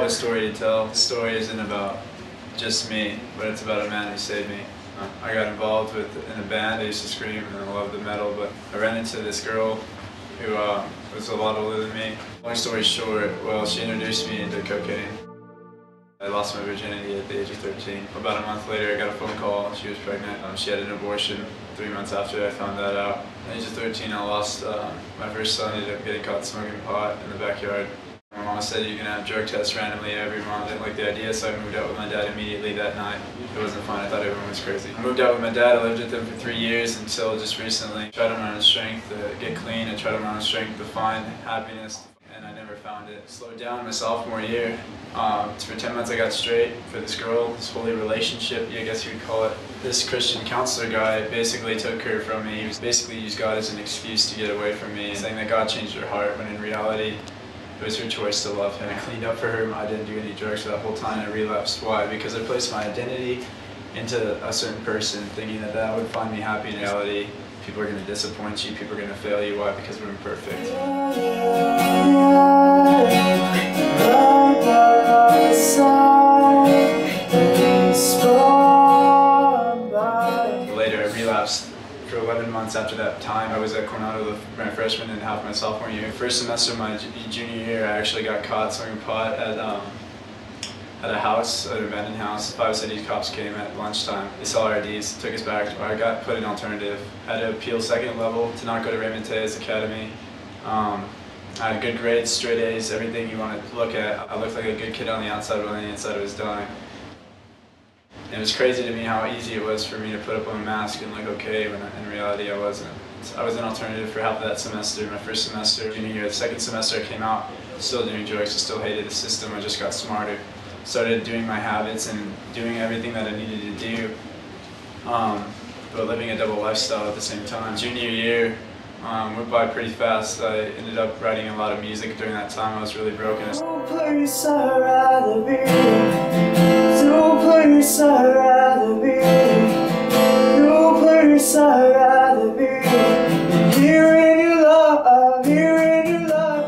a story to tell. The story isn't about just me, but it's about a man who saved me. I got involved in a band. I used to scream and I loved the metal, but I ran into this girl who was a lot older than me. Long story short, well, she introduced me into cocaine. I lost my virginity at the age of 13. About a month later, I got a phone call. She was pregnant. She had an abortion 3 months after I found that out. At the age of 13, I lost my first son. Ended up getting caught smoking pot in the backyard. My mom said you can have drug tests randomly every month. I didn't like the idea, so I moved out with my dad immediately that night. It wasn't fun. I thought everyone was crazy. I moved out with my dad. I lived with him for 3 years until just recently. I tried on my own strength to get clean. I tried on my own strength to find happiness, and I never found it. Slowed down my sophomore year. For 10 months I got straight for this girl, this holy relationship, I guess you would call it. This Christian counselor guy basically took her from me. He was basically used God as an excuse to get away from me, saying that God changed her heart, when in reality it was her choice to love him. I cleaned up for her. I didn't do any drugs for that whole time. I relapsed. Why? Because I placed my identity into a certain person, thinking that that would find me happy. In reality, people are going to disappoint you. People are going to fail you. Why? Because we're imperfect. Later, I relapsed. For 11 months after that time, I was at Coronado my freshman and half my sophomore year. First semester of my junior year, I actually got caught smoking pot at a house, an abandoned house. 5 city cops came at lunchtime. They saw our IDs, took us back. I got put in alternative. I had to appeal second level to not go to Raymond Tejas Academy. I had good grades, straight A's, everything you want to look at. I looked like a good kid on the outside, but on the inside I was dying. It was crazy to me how easy it was for me to put up a mask and look okay when in reality I wasn't. I was an alternative for half of that semester, my first semester, junior year. The second semester I came out still doing drugs, I still hated the system, I just got smarter. Started doing my habits and doing everything that I needed to do, but living a double lifestyle at the same time. Junior year went by pretty fast. I ended up writing a lot of music during that time. I was really broken. No place I'd rather be. No place I'd rather be. No place I'd rather be. Here in your love, here in your love.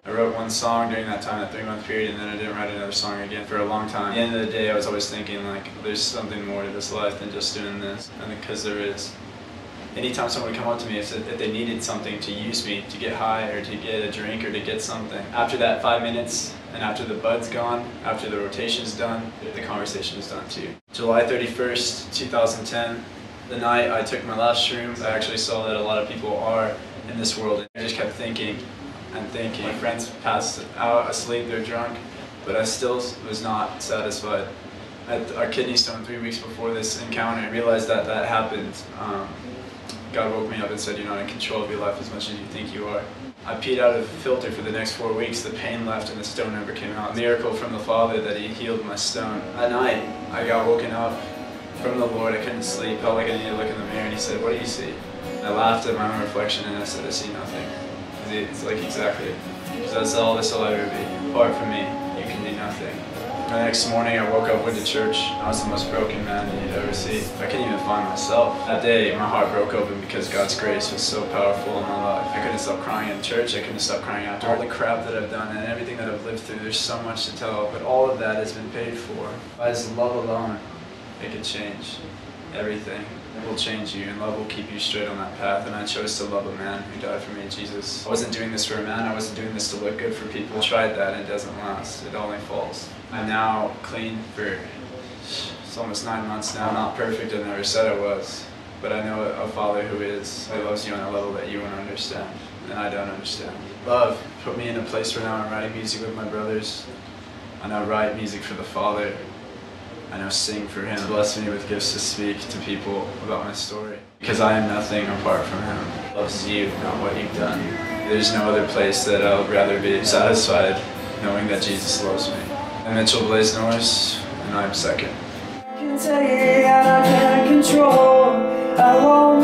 I wrote one song during that time, that 3-month period, and then I didn't write another song again for a long time. At the end of the day, I was always thinking, like, there's something more to this life than just doing this, and because there is. Anytime someone would come up to me if they needed something to use me, to get high or to get a drink or to get something. After that 5 minutes and after the bud's gone, after the rotation's done, the conversation is done too. July 31st, 2010, the night I took my last shrooms, I actually saw that a lot of people are in this world. I just kept thinking and thinking. My friends passed out asleep, they're drunk, but I still was not satisfied. I had a kidney stone 3 weeks before this encounter. I realized that that happened. God woke me up and said, you're not in control of your life as much as you think you are. I peed out of the filter for the next 4 weeks. The pain left and the stone never came out. A miracle from the Father that He healed my stone. That night, I got woken up from the Lord. I couldn't sleep. Felt like I needed to look in the mirror, and He said, what do you see? And I laughed at my own reflection and I said, I see nothing. It's like, exactly. Because that's all this will ever be. Apart from me, you can do nothing. The next morning I woke up, went to church. I was the most broken man you'd ever see. I couldn't even find myself. That day my heart broke open because God's grace was so powerful in my life. I couldn't stop crying in church, I couldn't stop crying after all the crap that I've done and everything that I've lived through. There's so much to tell, but all of that has been paid for. By His love alone, it can change everything. It will change you, and love will keep you straight on that path. And I chose to love a man who died for me, Jesus. I wasn't doing this for a man, I wasn't doing this to look good for people. I tried that and it doesn't last, it only falls. I'm now clean for it's almost 9 months now. I'm not perfect, I never said I was. But I know a Father who is, who loves you on a level that you won't understand, and I don't understand. Love put me in a place where now I'm writing music with my brothers. I now write music for the Father. I now sing for Him. Bless me with gifts to speak to people about my story. Because I am nothing apart from Him. He loves you, not what you've done. There's no other place that I would rather be satisfied knowing that Jesus loves me. I'm Blaise Norris, and I'm second. I can take and I can't control. I won't